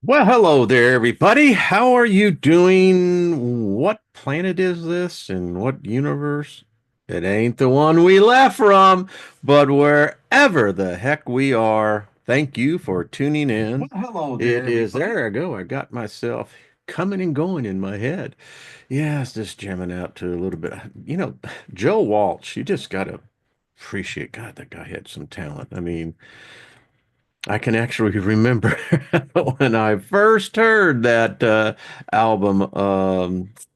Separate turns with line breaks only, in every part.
Well, hello there, everybody. How are you doing? What planet is this and what universe? It ain't the one we left from, but wherever the heck we are, thank you for tuning in.
Well, hello
It
there,
is,
everybody.
there I go. I got myself coming and going in my head. Yeah, it's just jamming out to a little bit. Joe Walsh, you just got to appreciate, God, that guy had some talent. I mean, I can actually remember when I first heard that album,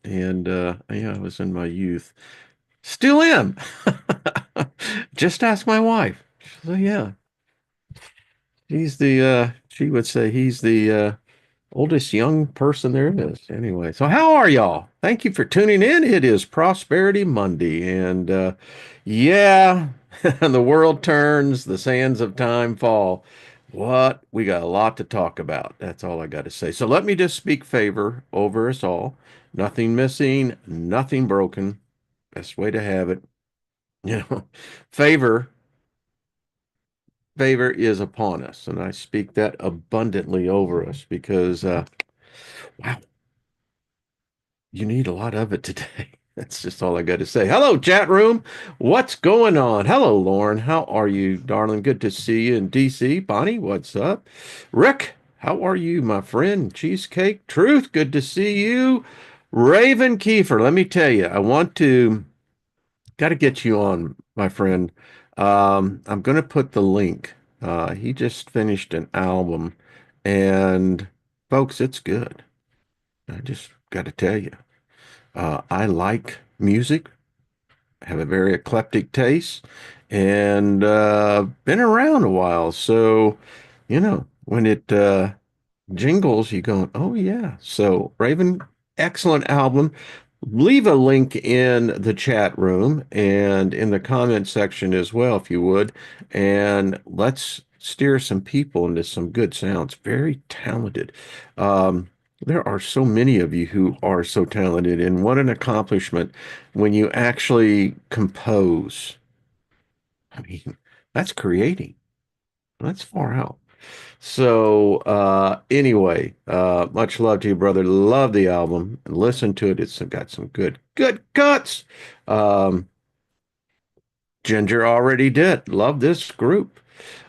and yeah, I was in my youth. Still am. Just ask my wife. So yeah, she would say he's the oldest young person there is. Anyway, so how are y'all? Thank you for tuning in. It is Prosperity Monday, and yeah, the world turns, the sands of time fall. What? We got a lot to talk about. That's all I got to say. So let me just speak favor over us all. Nothing missing, nothing broken. Best way to have it. You know, favor, favor is upon us, and I speak that abundantly over us because, wow, you need a lot of it today. That's just all I got to say. Hello, chat room. What's going on? Hello, Lauren. How are you, darling? Good to see you in DC. Bonnie, what's up? Rick, how are you, my friend? Cheesecake Truth, good to see you. Raven Kiefer, let me tell you, I want to, got to get you on, my friend. I'm going to put the link. He just finished an album, and folks, it's good. I just got to tell you. I like music, have a very eclectic taste, and been around a while. So, when it jingles, you go, oh yeah. So, Raven, excellent album. Leave a link in the chat room and in the comment section as well, if you would. And let's steer some people into some good sounds. Very talented. Um, there are so many of you who are so talented, and what an accomplishment when you actually compose. I mean, that's creating. That's far out. So anyway, much love to you, brother. Love the album. Listen to it. It's got some good cuts. Um, Ginger already did. Love this group.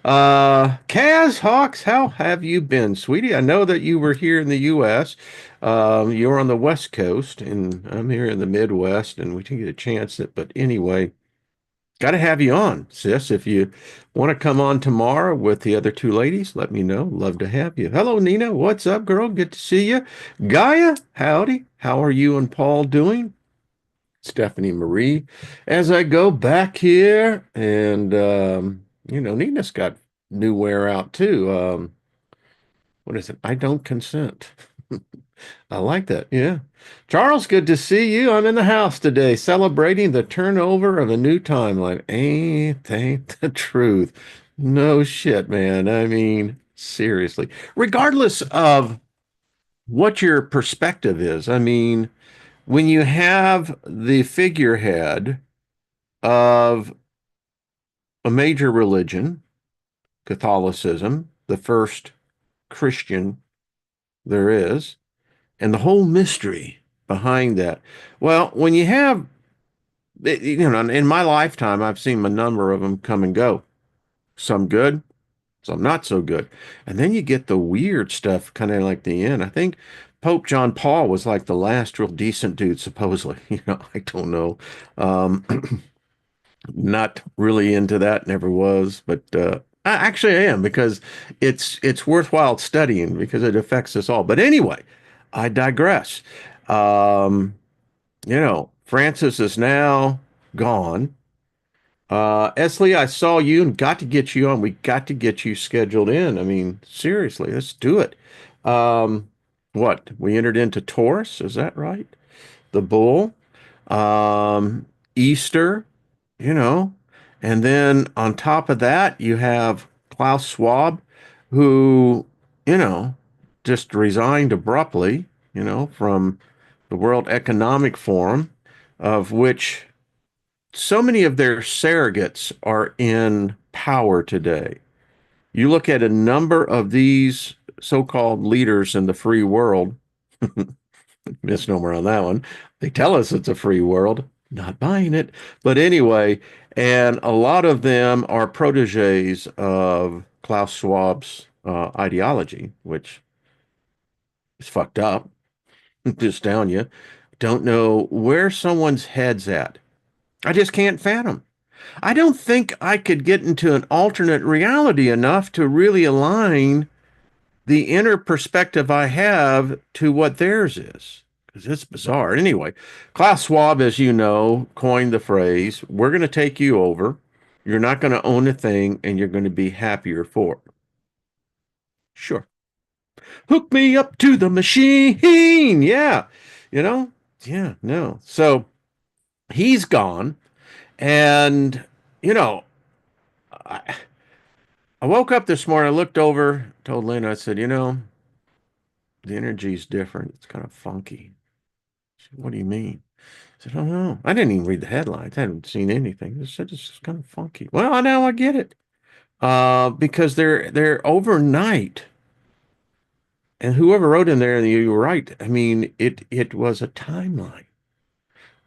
Kaz Hawks, how have you been, sweetie? I know that you were here in the U.S. You were on the West Coast, and I'm here in the Midwest, and we didn't get a chance. But anyway, got to have you on, sis. If you want to come on tomorrow with the other two ladies, let me know. Love to have you. Hello, Nina. What's up, girl? Good to see you. Gaia, howdy. How are you and Paul doing? Stephanie Marie. As I go back here, and Nina's got new wear out too. What is it? I don't consent. I like that. Yeah. Charles, good to see you. I'm in the house today celebrating the turnover of a new timeline. Ain't the truth. No shit, man. I mean, seriously. Regardless of what your perspective is, I mean, when you have the figurehead of a major religion, Catholicism, the first Christian there is, and the whole mystery behind that. Well, when you have, in my lifetime, I've seen a number of them come and go. Some good, some not so good. And then you get the weird stuff kind of like the end. I think Pope John Paul was like the last real decent dude, supposedly. I don't know. Um, Not really into that, never was, but actually I am because it's worthwhile studying because it affects us all. But anyway, I digress. Francis is now gone. Esley, I saw you and got to get you on. We got to get you scheduled in. I mean, seriously, let's do it. Um, what? We entered into Taurus, is that right? The bull, um, Easter, you know, and then on top of that, you have Klaus Schwab, who, you know, just resigned abruptly, from the World Economic Forum, of which so many of their surrogates are in power today. You look at a number of these so-called leaders in the free world, misnomer on that one. They tell us it's a free world, not buying it. But anyway, and a lot of them are proteges of Klaus Schwab's ideology, which is fucked up. Just down you. Don't know where someone's head's at. I just can't fathom. I don't think I could get into an alternate reality enough to really align the inner perspective I have to what theirs is. Because it's bizarre. Anyway, Klaus Schwab, as you know, coined the phrase, we're going to take you over. You're not going to own a thing and you're going to be happier for it. Sure. Hook me up to the machine. Yeah. You know? Yeah, no. So he's gone. And, you know, I, I woke up this morning, I looked over, told Lynn, I said, the energy's different. It's kind of funky. She said, what do you mean? I said, I don't know. I didn't even read the headlines. I hadn't seen anything. I said, it's just kind of funky. Well, now I get it. Because they're overnight. And whoever wrote in there, you were right. I mean, it was a timeline.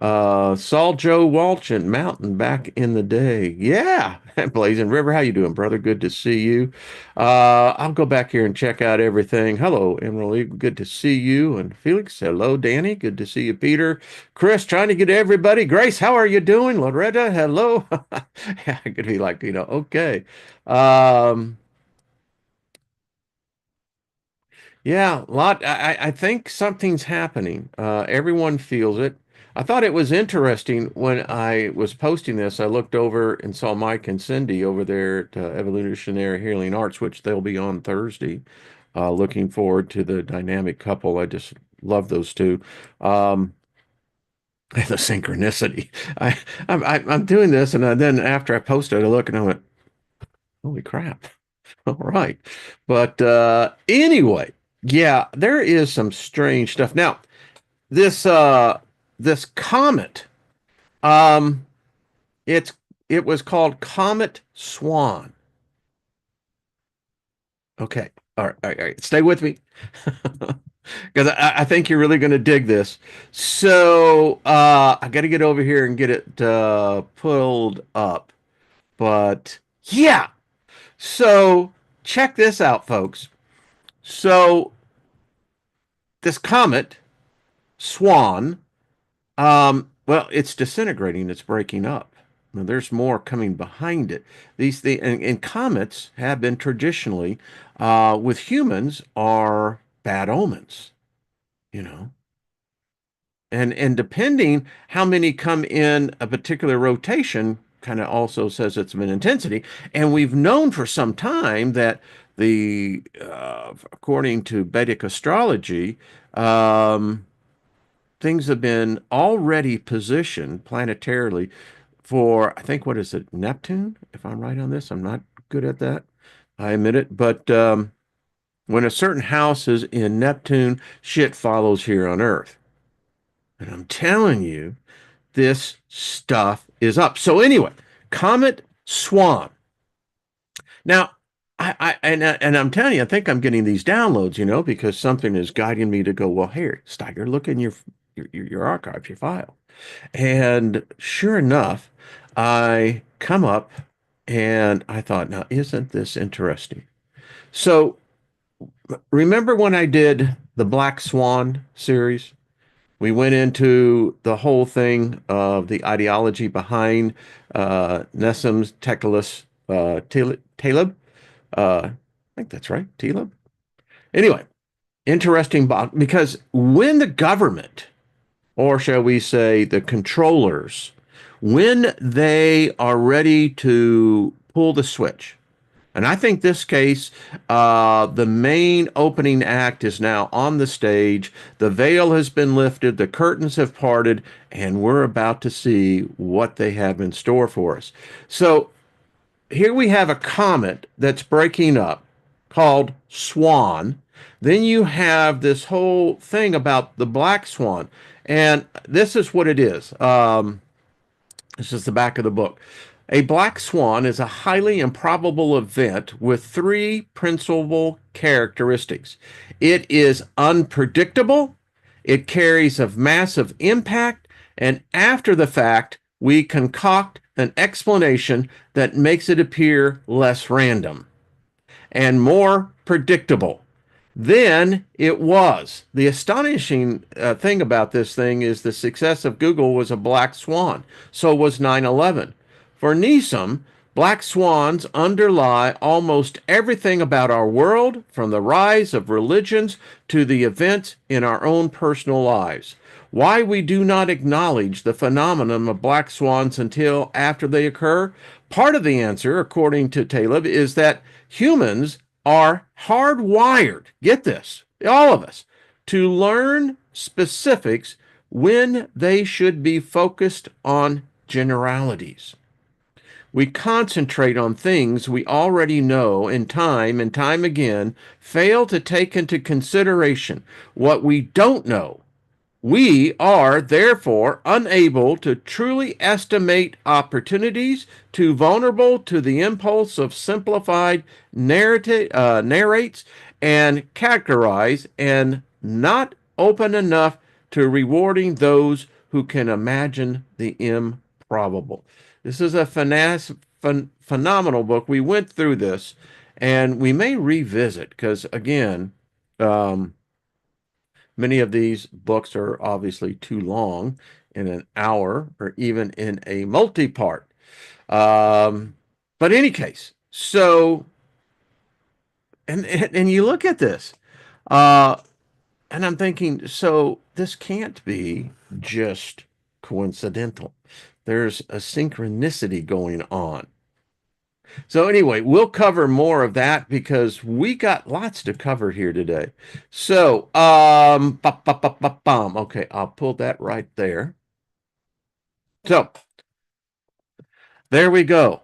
Saul Joe Walsh at Mountain back in the day. Yeah. Blazing River, how you doing, brother? Good to see you. I'll go back here and check out everything. Hello, Emerald. Good to see you. And Felix, hello, Danny. Good to see you, Peter. Chris, trying to get everybody. Grace, how are you doing? Loretta, hello. Yeah, I could be like, okay. Um, Yeah, a lot. I think something's happening. Everyone feels it. I thought it was interesting when I was posting this. I looked over and saw Mike and Cindy over there at Evolutionary Healing Arts, which they'll be on Thursday. Looking forward to the dynamic couple. I just love those two. Um, the synchronicity. I'm doing this, and then after I posted, I look and I went, "Holy crap!" All right. But anyway, yeah, there is some strange stuff. Now, this this comet, um, it's it was called Comet Swan. Okay. All right, all right, all right. Stay with me. Because I think you're really going to dig this. So I got to get over here and get it pulled up. But yeah, so check this out, folks. So this comet, Swan, well, it's disintegrating, it's breaking up. Now, there's more coming behind it. And comets have been traditionally, with humans, are bad omens, you know. And depending how many come in a particular rotation, kind of also says it's of an intensity. And we've known for some time that according to Vedic astrology, things have been already positioned planetarily for, I think, what is it, Neptune? If I'm right on this, I'm not good at that. I admit it. But when a certain house is in Neptune, shit follows here on Earth. And I'm telling you, this stuff is up. So anyway, Comet Swan. Now, and I'm telling you, I think I'm getting these downloads, because something is guiding me to go, well, here, Steiger, look in your archive, your file. And sure enough, I come up and I thought, now, isn't this interesting? So remember when I did the Black Swan series? We went into the whole thing of the ideology behind Nessim's Teclis Taleb. I think that's right, Taleb. Anyway, interesting because when the government, or shall we say the controllers, when they are ready to pull the switch, and I think this case, the main opening act is now on the stage. The veil has been lifted, the curtains have parted, and we're about to see what they have in store for us. So here we have a comet that's breaking up called Swan. Then you have this whole thing about the black swan. And this is what it is. This is the back of the book. A black swan is a highly improbable event with three principal characteristics. It is unpredictable, it carries a massive impact, and after the fact, we concoct an explanation that makes it appear less random and more predictable than it was. The astonishing thing about this thing is the success of Google was a black swan. So was 9/11. For Neeson, black swans underlie almost everything about our world, from the rise of religions to the events in our own personal lives. Why we do not acknowledge the phenomenon of black swans until after they occur? Part of the answer, according to Taleb, is that humans are hardwired, get this, all of us, to learn specifics when they should be focused on generalities. We concentrate on things we already know and time again fail to take into consideration what we don't know. We are therefore unable to truly estimate opportunities, too vulnerable to the impulse of simplified narrates and characterize, and not open enough to rewarding those who can imagine the improbable. This is a phenomenal book. We went through this, and we may revisit because, again, um, many of these books are obviously too long in an hour or even in a multi-part. Um, but in any case, so and you look at this, uh, and I'm thinking, so this can't be just coincidental. There's a synchronicity going on. So anyway, we'll cover more of that because we got lots to cover here today. So, okay, I'll pull that right there. So, there we go.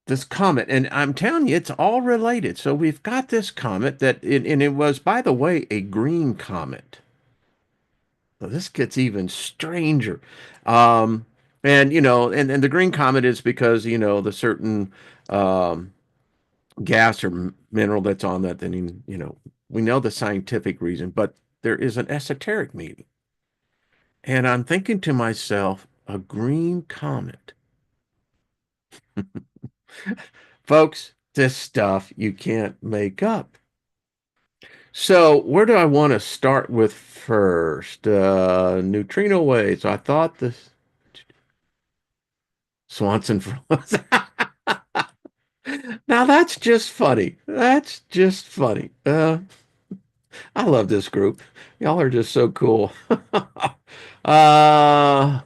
This comet, and I'm telling you, it's all related. So we've got this comet and it was, by the way, a green comet. So this gets even stranger. Um, and and the green comet is because, the certain um gas or mineral that's on that, then we know the scientific reason, but there is an esoteric meaning. And I'm thinking to myself, a green comet. Folks, this stuff you can't make up. So, where do I want to start with first? Neutrino waves. I thought this Swanson froze. Now that's just funny. That's just funny. I love this group. Y'all are just so cool. uh,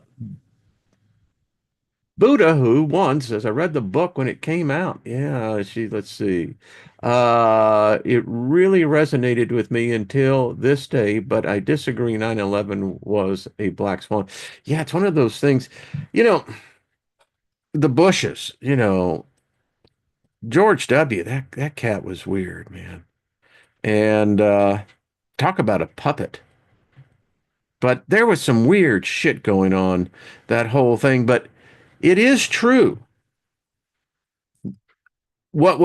Buddha, who won, says, I read the book when it came out. Yeah, let's see. It really resonated with me until this day, but I disagree. 9/11 was a black swan. Yeah, it's one of those things, you know, the Bushes, George W., that cat was weird, man. And talk about a puppet. But there was some weird shit going on, that whole thing. But it is true. What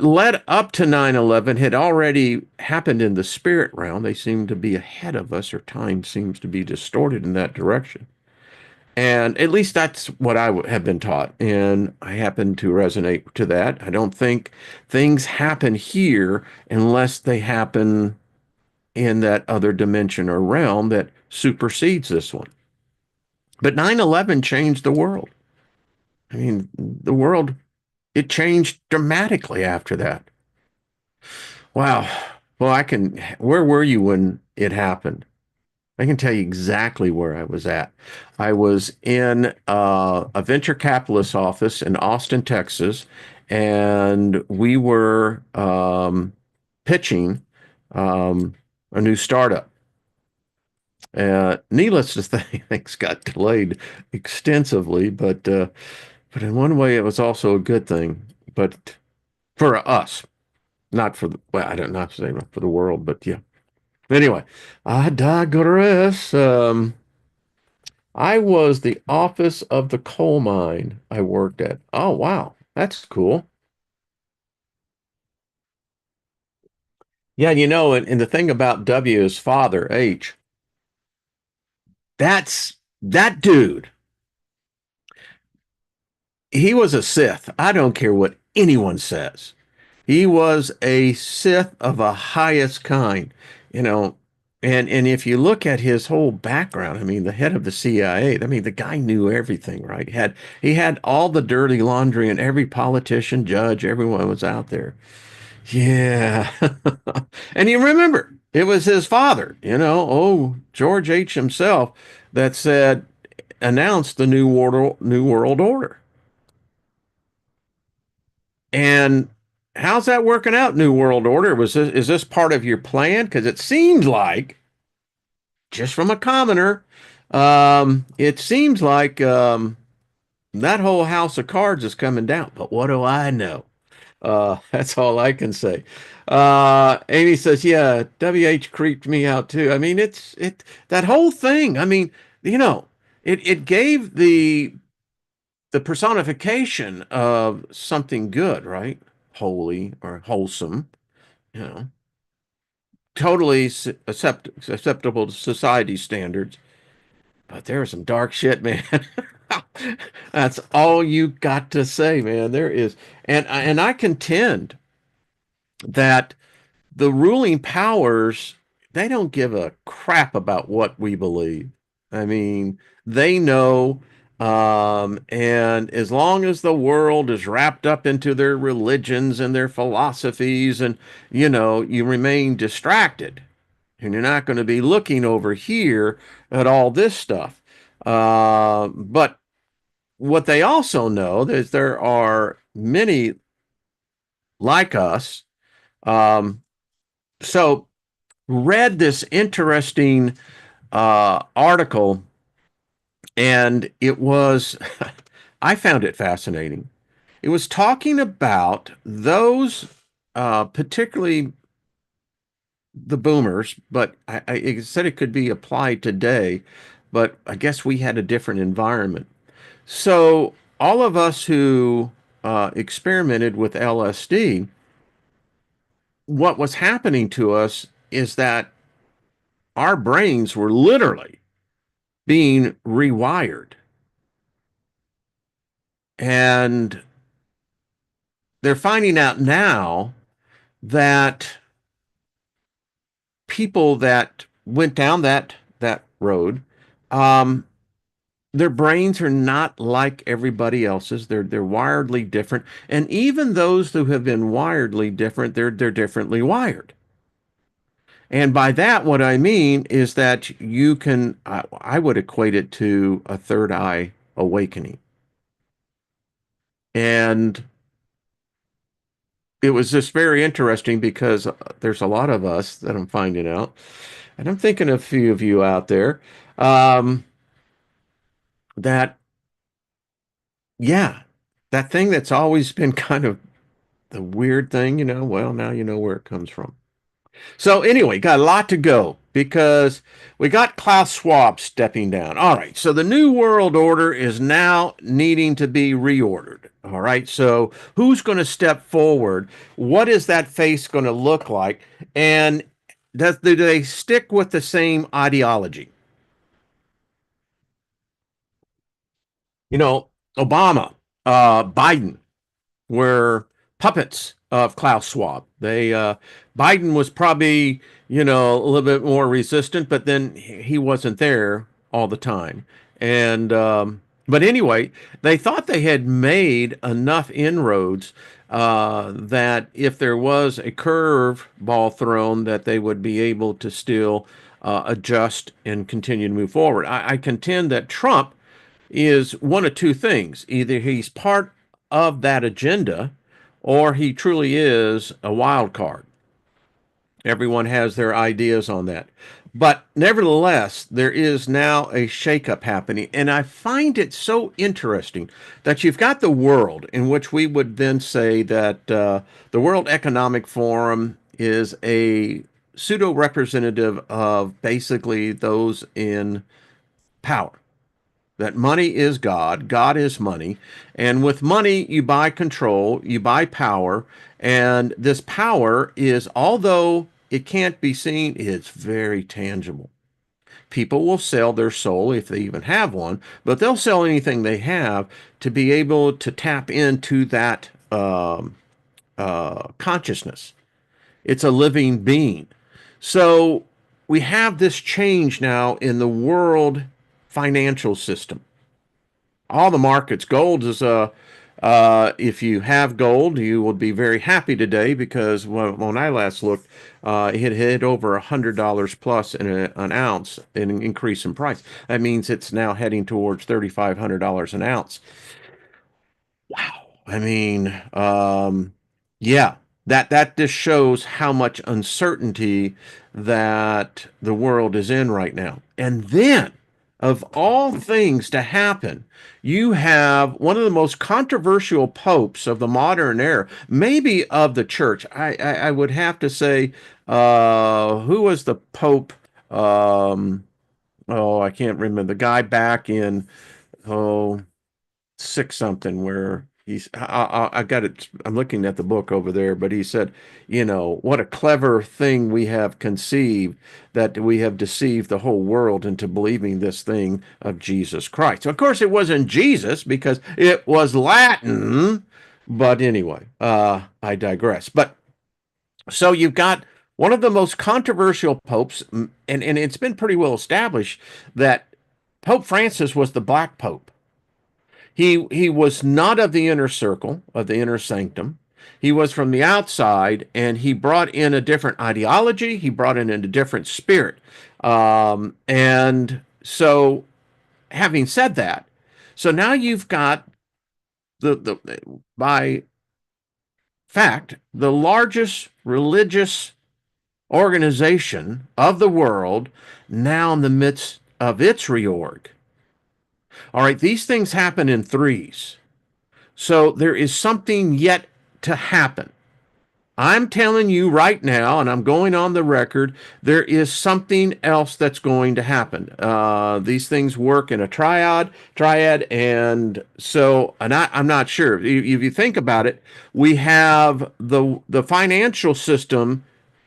led up to 9/11 had already happened in the spirit realm. They seem to be ahead of us, or time seems to be distorted in that direction. And at least that's what have been taught. And I happen to resonate to that. I don't think things happen here unless they happen in that other dimension or realm that supersedes this one. But 9/11 changed the world. I mean, the world, it changed dramatically after that. Wow. Well, where were you when it happened? I can tell you exactly where I was at. I was in a venture capitalist office in Austin, Texas, and we were pitching a new startup. Needless to say, things got delayed extensively, but in one way, it was also a good thing. But for us, not for the, well, I don't know, say for the world, but yeah. Anyway, I digress. I was the office of the coal mine I worked at. Oh, wow. That's cool. Yeah, and the thing about W is father, H. That dude. He was a Sith. I don't care what anyone says. He was a Sith of a highest kind, you know. And if you look at his whole background, I mean, the head of the CIA, I mean, the guy knew everything, right? He had all the dirty laundry, and every politician, judge, everyone was out there. Yeah. And you remember, it was his father, George H. himself, that said, announced the New World Order. And how's that working out, New World Order? Is this part of your plan? Because it seems like, just from a commoner, it seems like that whole house of cards is coming down. But what do I know? That's all I can say. Amy says, "Yeah, WH creeped me out too." I mean, it that whole thing. I mean, you know, it gave the personification of something good, right? Holy or wholesome, you know, totally acceptable to society standards. But there's some dark shit, man. That's all you got to say, man. There is, and I contend that the ruling powers, they don't give a crap about what we believe. I mean, they know, and as long as the world is wrapped up into their religions and their philosophies, and you remain distracted, and you're not going to be looking over here at all this stuff. But what they also know is there are many like us. Um, so read this interesting article, and it was, I found it fascinating. It was talking about those, particularly the boomers, but it said it could be applied today, but I guess we had a different environment. So, all of us who experimented with LSD, what was happening to us is that our brains were literally being rewired. And they're finding out now that people that went down that road, um, their brains are not like everybody else's. They're wiredly different, and even those who have been wiredly different, they're differently wired. And by that, what I mean is that you can, I would equate it to a third eye awakening. And it was just very interesting because there's a lot of us that I'm finding out, and I'm thinking a few of you out there, um, that, yeah, that thing that's always been kind of the weird thing, well, now you know where it comes from. So anyway, got a lot to go because we got Klaus Schwab stepping down. All right, so the New World Order is now needing to be reordered. All right, so who's going to step forward? What is that face going to look like? And do they stick with the same ideology? You know, Obama, Biden, were puppets of Klaus Schwab. Biden was probably, a little bit more resistant, but then he wasn't there all the time. And but anyway, they thought they had made enough inroads that if there was a curve ball thrown, that they would be able to still adjust and continue to move forward. I contend that Trump is one of two things. Either he's part of that agenda or he truly is a wild card. Everyone has their ideas on that. But nevertheless, there is now a shakeup happening. And I find it so interesting that you've got the world, in which we would then say that the World Economic Forum is a pseudo representative of basically those in power. that money is God, God is money, and with money you buy control, you buy power, and this power is, although it can't be seen, it's very tangible. People will sell their soul if they even have one, but they'll sell anything they have to be able to tap into that consciousness. It's a living being. So we have this change now in the world financial system. All the markets, gold is if you have gold, you will be very happy today because when I last looked, it had hit over $100 plus in an ounce, an increase in price. That means it's now heading towards $3,500 an ounce. Wow. I mean, yeah, that just shows how much uncertainty that the world is in right now. And then, of all things to happen, you have one of the most controversial popes of the modern era, maybe of the church. I would have to say, who was the pope? Oh, I can't remember the guy back in oh six something where I got it. I'm looking at the book over there, but he said, what a clever thing we have conceived that we have deceived the whole world into believing this thing of Jesus Christ. Of course, it wasn't Jesus because it was Latin. But anyway, I digress. But so you've got one of the most controversial popes, and it's been pretty well established that Pope Francis was the Black Pope. He was not of the inner circle, of the inner sanctum. He was from the outside, and he brought in a different ideology. He brought in a different spirit. And so, having said that, so now you've got the by fact the largest religious organization of the world now in the midst of its reorg. All right, these things happen in threes. So there is something yet to happen. I'm telling you right now, and I'm going on the record, there is something else that's going to happen. These things work in a triad, and so, and I'm not sure. If you think about it, we have the financial system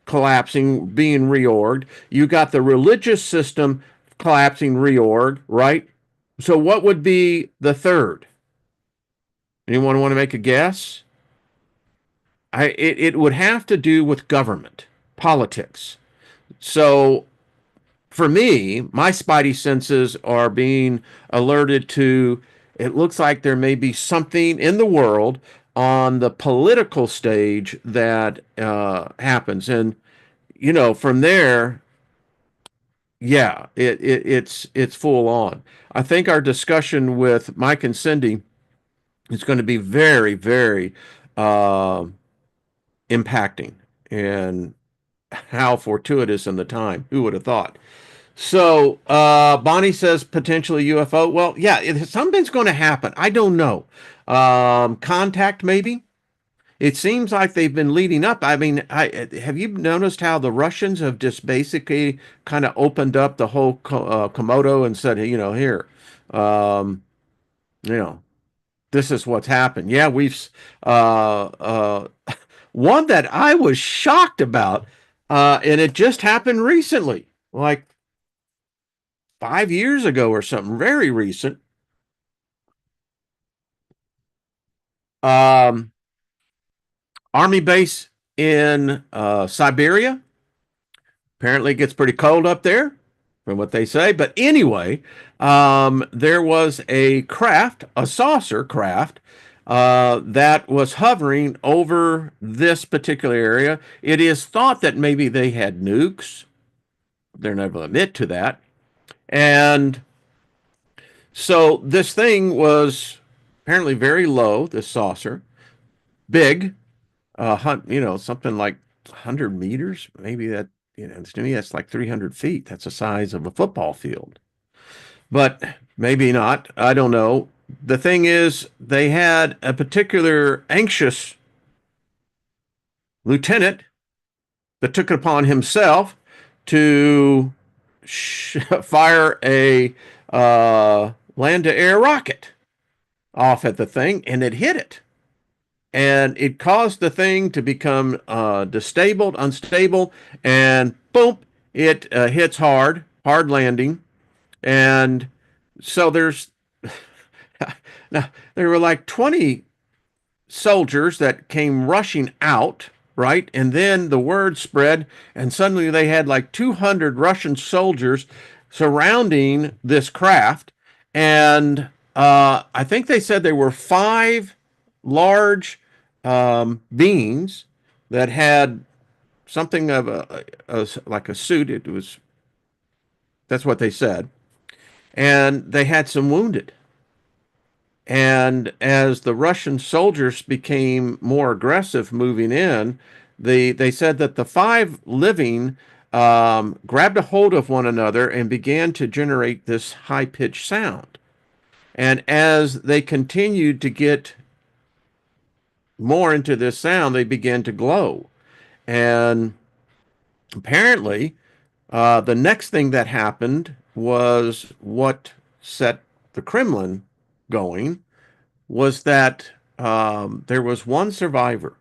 collapsing, being reorged. You got the religious system collapsing, reorg, right? So what would be the third? Anyone want to make a guess? It would have to do with government, politics. So for me, my spidey senses are being alerted to it looks like there may be something in the world on the political stage that happens. And, from there, yeah, it's full on. I think our discussion with Mike and Cindy is going to be very, very uh, impacting. And how fortuitous in the time. Who would have thought? So Bonnie says potentially UFO. Well, yeah, something's going to happen. I don't know. Contact maybe. It seems like they've been leading up. I mean, have you noticed how the Russians have just basically kind of opened up the whole Komodo and said, here, um, you know, this is what's happened. Yeah, we've one that I was shocked about, and it just happened recently, like 5 years ago or something, very recent. Um, Army base in Siberia. Apparently, it gets pretty cold up there, from what they say. But anyway, there was a craft, a saucer craft, that was hovering over this particular area. It is thought that maybe they had nukes. They're never admit to that. And so this thing was apparently very low, this saucer, big, something like 100 meters, maybe that, to me, that's like 300 feet. That's the size of a football field. But maybe not. I don't know. The thing is, they had a particular anxious lieutenant that took it upon himself to fire a land to air rocket off at the thing, and it hit it. And it caused the thing to become disabled, unstable, and boom, it hits hard landing. And so now there were like 20 soldiers that came rushing out, right? And then the word spread, and suddenly they had like 200 Russian soldiers surrounding this craft. And I think they said there were five large beings that had something of like a suit. It was That's what they said, and they had some wounded. And as the Russian soldiers became more aggressive moving in, they said that the five living grabbed a hold of one another and began to generate this high pitched sound. And as they continued to get more into this sound, they began to glow. And apparently, the next thing that happened was what set the Kremlin going was that there was one survivor,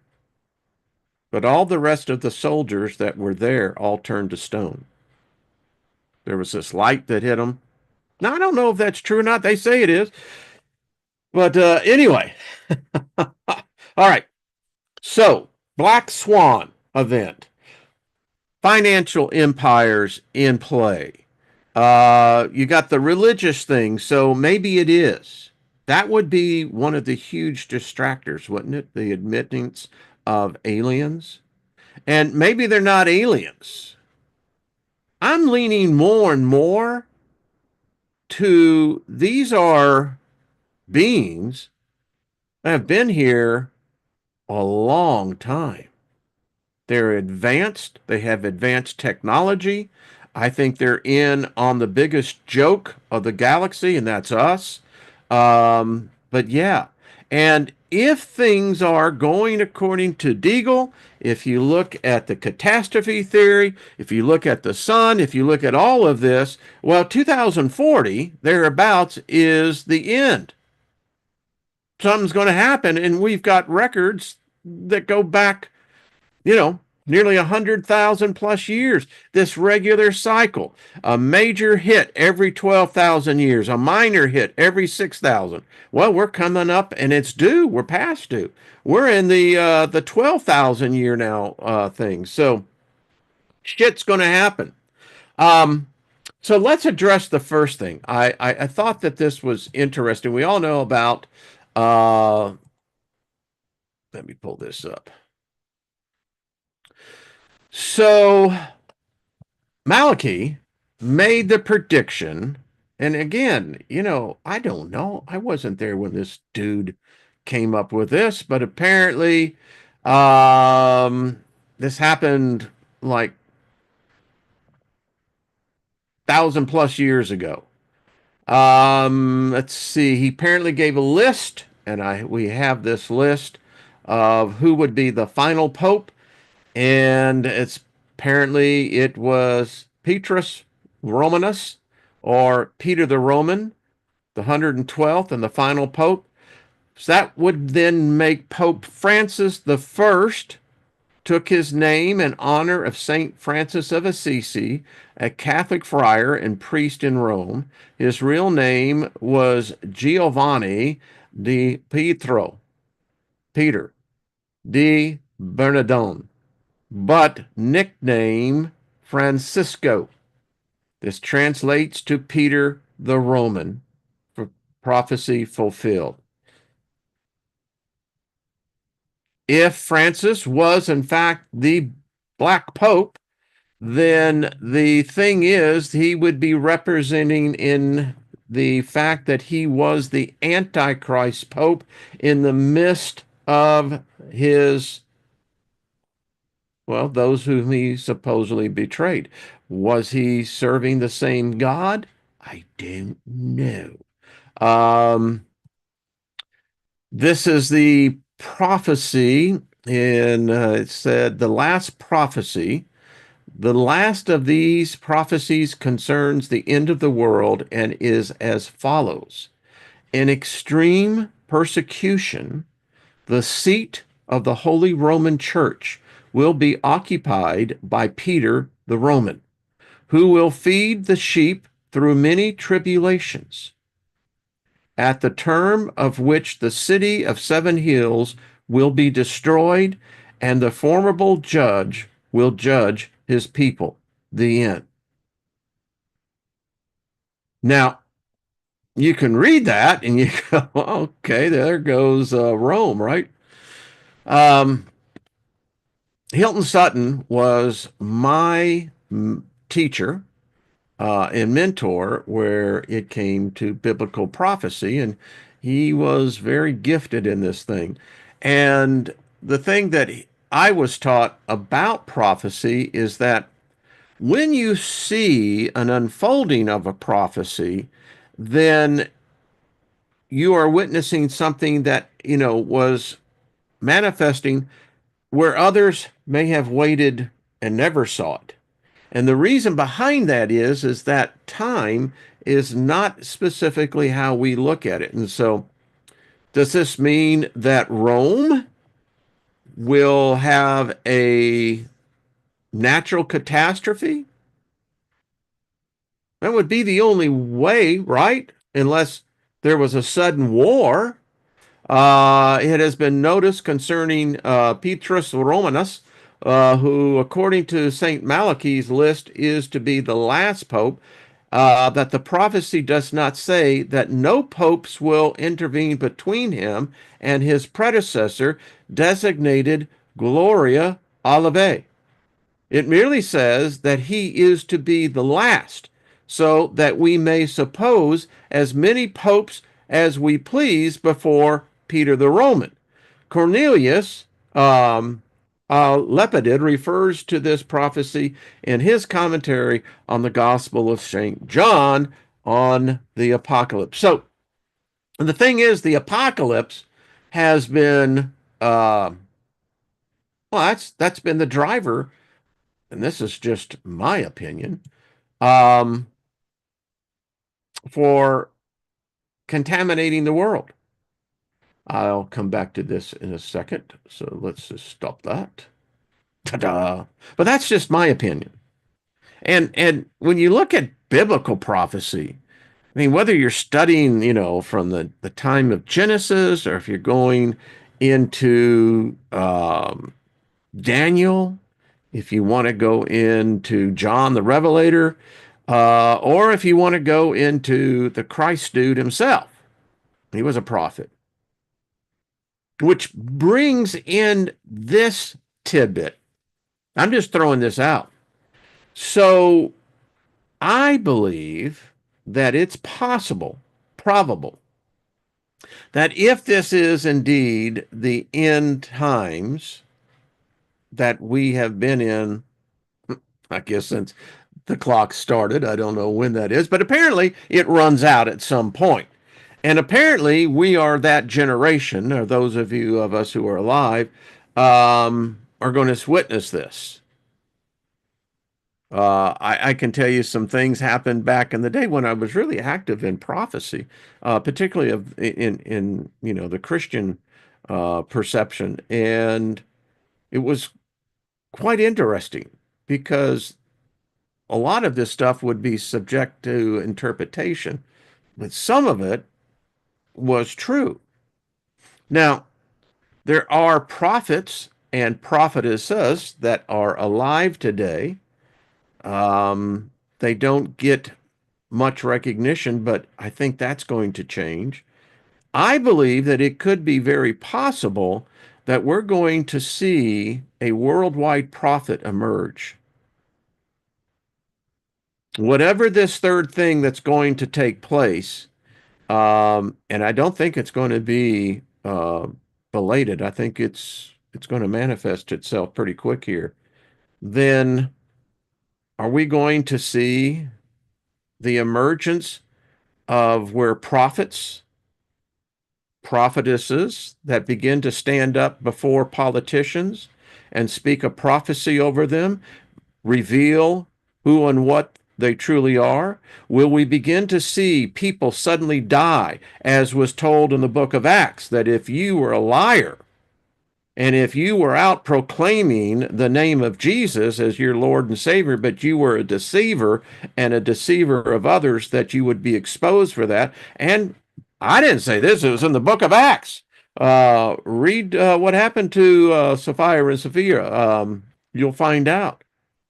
but all the rest of the soldiers that were there all turned to stone. There was this light that hit them. Now, I don't know if that's true or not. They say it is. But anyway, all right. So, Black Swan event, financial empires in play. You got the religious thing, so maybe it is. That would be one of the huge distractors, wouldn't it? The admittance of aliens. And maybe they're not aliens. I'm leaning more and more to these are beings that have been here a long time. They're advanced, they have advanced technology. I think they're in on the biggest joke of the galaxy, and that's us. But yeah, and if things are going according to Deagle, if you look at the catastrophe theory, if you look at the sun, if you look at all of this, well, 2040, thereabouts, is the end. Something's going to happen, and we've got records that go back, nearly 100,000 plus years. This regular cycle, a major hit every 12,000 years, a minor hit every 6,000. Well, we're coming up, and it's due. We're past due. We're in the 12,000 year now thing. So shit's going to happen. Um, so let's address the first thing. I thought that this was interesting. We all know about. Uh, Let me pull this up. So Malachi made the prediction, and again, I don't know. I wasn't there when this dude came up with this, but apparently, this happened like 1,000 plus years ago. Let's see. He apparently gave a list, and we have this list of who would be the final pope. And it was Petrus Romanus, or Peter the Roman, the 112th and the final pope. So that would then make Pope Francis the First, took his name in honor of Saint Francis of Assisi, a Catholic friar and priest in Rome. His real name was Giovanni di Pietro, Peter di Bernardone, but nickname Francisco. This translates to Peter the Roman, for prophecy fulfilled. If Francis was, in fact, the Black Pope, then the thing is, he would be representing in the fact that he was the Antichrist Pope in the midst of his, well, those whom he supposedly betrayed. Was he serving the same God? I don't know. Um, this is the prophecy it said the last prophecy. The last of these prophecies concerns the end of the world and is as follows. In extreme persecution, the seat of the Holy Roman Church will be occupied by Peter the Roman, who will feed the sheep through many tribulations, at the term of which the city of seven hills will be destroyed, and the formidable judge will judge his people. The end. Now, you can read that and you go, okay, there goes Rome, right? Um, Hilton Sutton was my teacher and mentor where it came to biblical prophecy, and he was very gifted in this thing. And the thing that I was taught about prophecy is that when you see an unfolding of a prophecy, then you are witnessing something that, was manifesting where others may have waited and never saw it. And the reason behind that is that time is not specifically how we look at it. And so, does this mean that Rome will have a natural catastrophe? That would be the only way, right? Unless there was a sudden war. It has been noticed concerning Petrus Romanus, who, according to St. Malachi's list, is to be the last pope, that the prophecy does not say that no popes will intervene between him and his predecessor, designated Gloria Olivae. It merely says that he is to be the last, so that we may suppose as many popes as we please before Peter the Roman. Cornelius Lepidid refers to this prophecy in his commentary on the Gospel of St. John on the apocalypse. So the thing is, the apocalypse has been that's been the driver, and this is just my opinion, um, for contaminating the world. I'll come back to this in a second, so let's just stop that. Ta-da! But that's just my opinion. And when you look at biblical prophecy, I mean, whether you're studying, from the time of Genesis, or if you're going into Daniel, if you want to go into John the Revelator, or if you want to go into the Christ dude himself, he was a prophet. Which brings in this tidbit. I'm just throwing this out. So I believe that it's possible, probable, that if this is indeed the end times that we have been in, I guess since the clock started, I don't know when that is, but apparently it runs out at some point. And apparently we are that generation, or those of you of us who are alive, are going to witness this. I can tell you some things happened back in the day when I was really active in prophecy, particularly in the Christian perception, and it was quite interesting because a lot of this stuff would be subject to interpretation, but some of it was true. Now, there are prophets and prophetesses that are alive today. They don't get much recognition, but I think that's going to change. I believe that it could be very possible that we're going to see a worldwide prophet emerge. Whatever this third thing that's going to take place, and I don't think it's going to be belated. I think it's going to manifest itself pretty quick here. Then are we going to see the emergence of where prophets, prophetesses that begin to stand up before politicians and speak a prophecy over them? reveal who and what they truly are? Will we begin to see people suddenly die, as was told in the book of Acts, that if you were a liar, and if you were out proclaiming the name of Jesus as your Lord and Savior, but you were a deceiver and a deceiver of others, that you would be exposed for that? And I didn't say this, it was in the book of Acts. Read what happened to Sapphira and Sophia. You'll find out.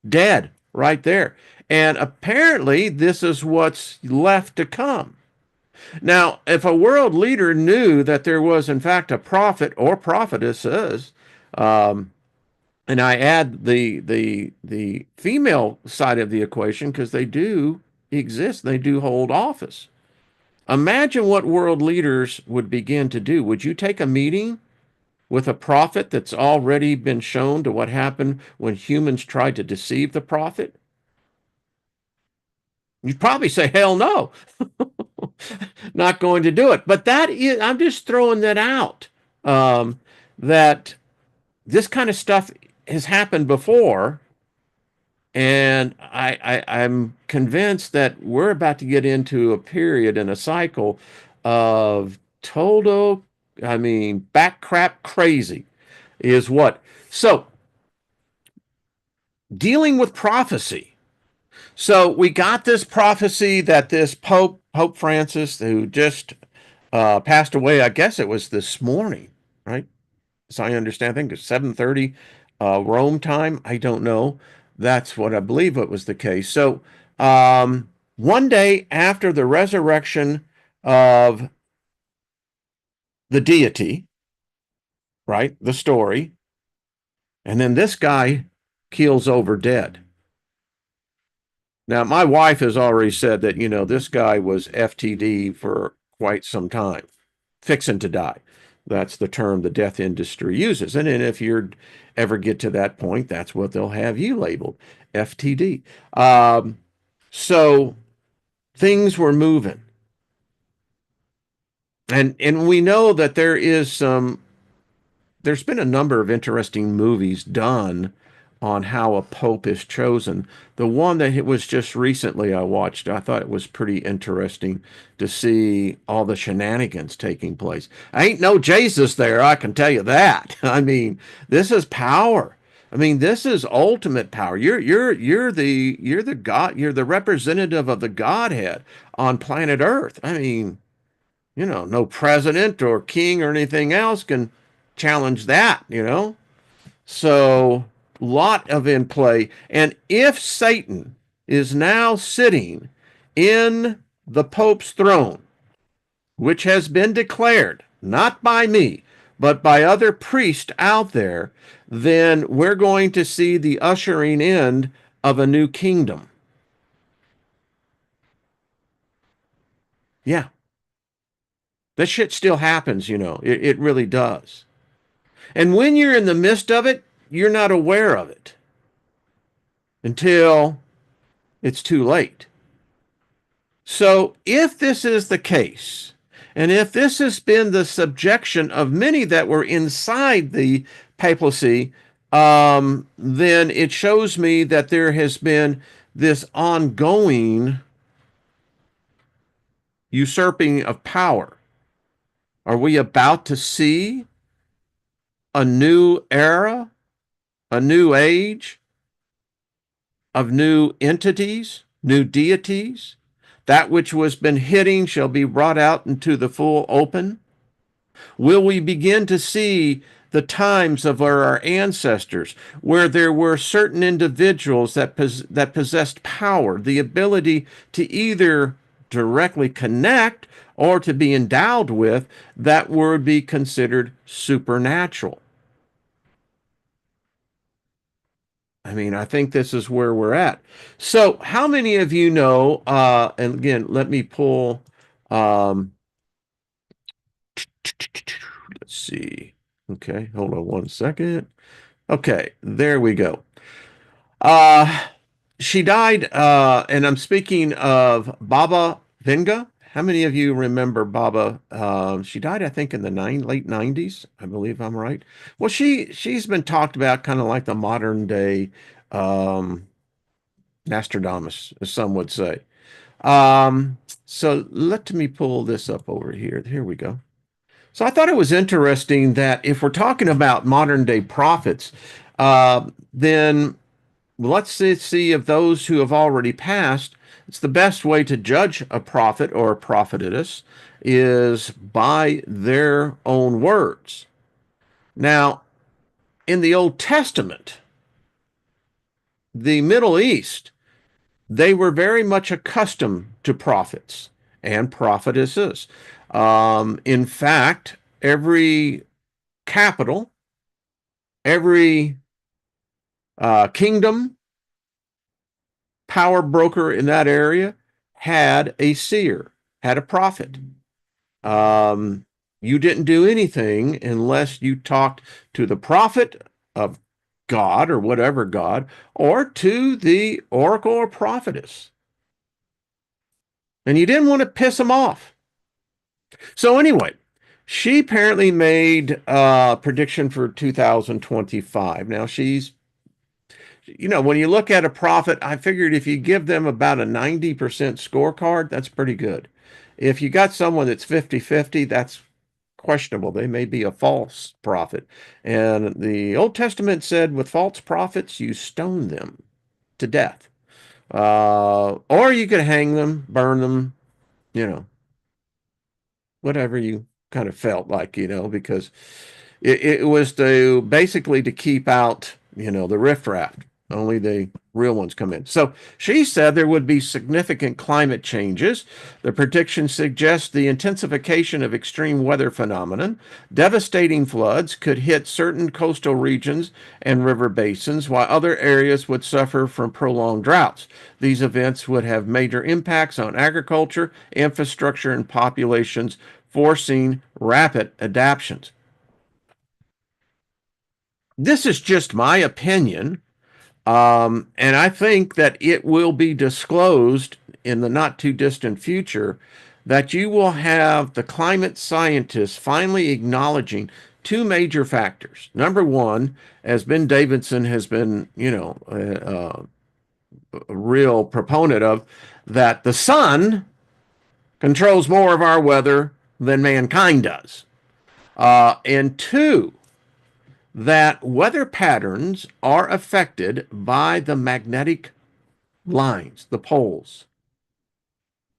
Dead right there. And apparently, this is what's left to come. Now, if a world leader knew that there was, in fact, a prophet or prophetesses, um, and I add the female side of the equation because they do exist, they do hold office. Imagine what world leaders would begin to do. Would you take a meeting with a prophet that's already been shown to what happened when humans tried to deceive the prophet? You'd probably say, hell no, not going to do it. But that is, I'm just throwing that out. Um, that this kind of stuff has happened before, and I'm convinced that we're about to get into a period and a cycle of total, I mean, back crap crazy is what. So, dealing with prophecy. So, we got this prophecy that this Pope Francis, who just passed away, I guess it was this morning, right? As I understand, I think it's 7:30 Rome time. I don't know. That's what I believe it was the case. So, one day after the resurrection of the deity, right? The story, and then this guy keels over dead. Now, my wife has already said that, this guy was FTD for quite some time, fixing to die. That's the term the death industry uses. And then if you ever get to that point, that's what they'll have you labeled, FTD. So things were moving. And we know that there's been a number of interesting movies done on how a pope is chosen. The one that it was just recently I watched, I thought it was pretty interesting to see all the shenanigans taking place. Ain't no Jesus there, I can tell you that. I mean, this is power. I mean, this is ultimate power. You're the God, you're the representative of the Godhead on planet Earth. I mean, no president or king or anything else can challenge that. So, lot of in play. And if Satan is now sitting in the Pope's throne, which has been declared, not by me, but by other priests out there, then we're going to see the ushering in of a new kingdom. Yeah, that shit still happens. It really does. And when you're in the midst of it, you're not aware of it until it's too late. So, if this is the case, and if this has been the subjection of many that were inside the papacy, then it shows me that there has been this ongoing usurping of power. Are we about to see a new era, a new age of new entities, new deities? That which was been hidden shall be brought out into the full open. Will we begin to see the times of our ancestors where there were certain individuals that possessed power, the ability to either directly connect or to be endowed with that would be considered supernatural? I mean, I think this is where we're at. So, how many of you know? And again, let me pull. Um, let's see. Okay, hold on one second. Okay, there we go. Uh, she died, and I'm speaking of Baba Vanga. How many of you remember Baba? She died, I think, in the late 90s. I believe I'm right. Well, she's been talked about kind of like the modern day. Nostradamus, as some would say. Um, so let me pull this up over here. Here we go. So I thought it was interesting that if we're talking about modern day prophets, then let's see if those who have already passed, it's the best way to judge a prophet or a prophetess is by their own words. Now, in the Old Testament, the Middle East, they were very much accustomed to prophets and prophetesses. In fact, every capital, every kingdom, power broker in that area had a seer, had a prophet. Um, you didn't do anything unless you talked to the prophet of God or whatever God, or to the oracle or prophetess. And you didn't want to piss them off. So anyway, she apparently made a prediction for 2025. Now she's, when you look at a prophet, I figured if you give them about a 90% scorecard, that's pretty good. If you got someone that's 50-50, that's questionable. They may be a false prophet. And the Old Testament said with false prophets, you stone them to death. Or you could hang them, burn them, you know, whatever you kind of felt like, because it was to basically to keep out, the riffraff. Only the real ones come in. So she said there would be significant climate changes. The prediction suggests the intensification of extreme weather phenomenon. Devastating floods could hit certain coastal regions and river basins, while other areas would suffer from prolonged droughts. These events would have major impacts on agriculture, infrastructure, and populations, forcing rapid adaptations. This is just my opinion, and I think that it will be disclosed in the not too distant future that you will have the climate scientists finally acknowledging two major factors. Number one, as Ben Davidson has been, a real proponent of, that the sun controls more of our weather than mankind does. And two, that weather patterns are affected by the magnetic lines, the poles,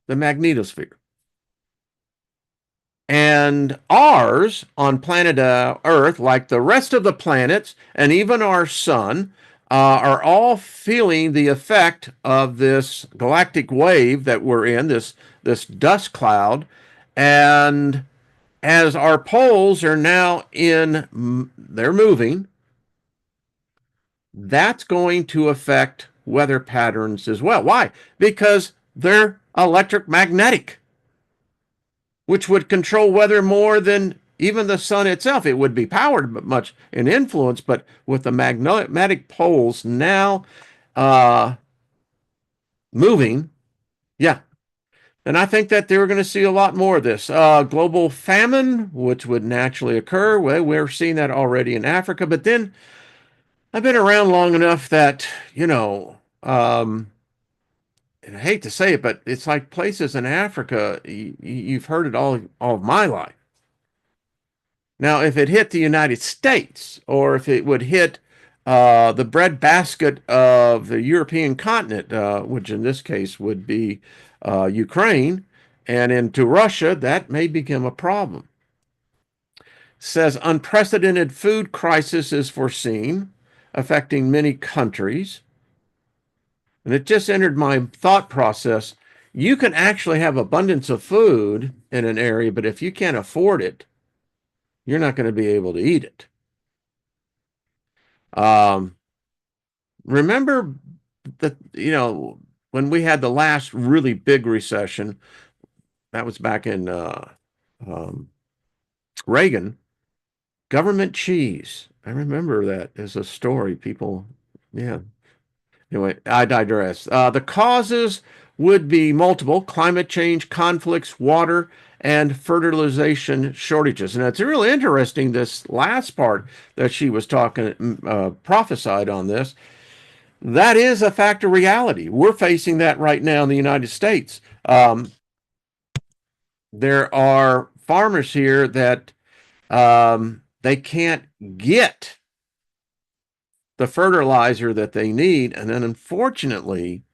the magnetosphere. And ours on planet Earth, like the rest of the planets and even our sun, are all feeling the effect of this galactic wave that we're in, this dust cloud. And as our poles are now they're moving, that's going to affect weather patterns as well. Why? Because they're electromagnetic, which would control weather more than even the sun itself. It would be powered much in influence, but with the magnetic poles now uh, moving, yeah. And I think that they're going to see a lot more of this. Global famine, which would naturally occur. Well, we're seeing that already in Africa. But then I've been around long enough that, and I hate to say it, but it's like places in Africa, you've heard it all of my life. Now, if it hit the United States, or if it would hit the breadbasket of the European continent, which in this case would be Ukraine, and into Russia, that may become a problem. Says unprecedented food crisis is foreseen, affecting many countries. And it just entered my thought process. You can actually have abundance of food in an area, but if you can't afford it, you're not going to be able to eat it. Um, remember that, when we had the last really big recession, that was back in um, Reagan, government cheese. I remember that as a story. People, yeah. Anyway, I digress. The causes would be multiple: climate change, conflicts, water, and fertilization shortages. And it's really interesting, this last part that she was talking, prophesied on this. That is a fact of reality. We're facing that right now in the United States. There are farmers here that they can't get the fertilizer that they need. And then, unfortunately,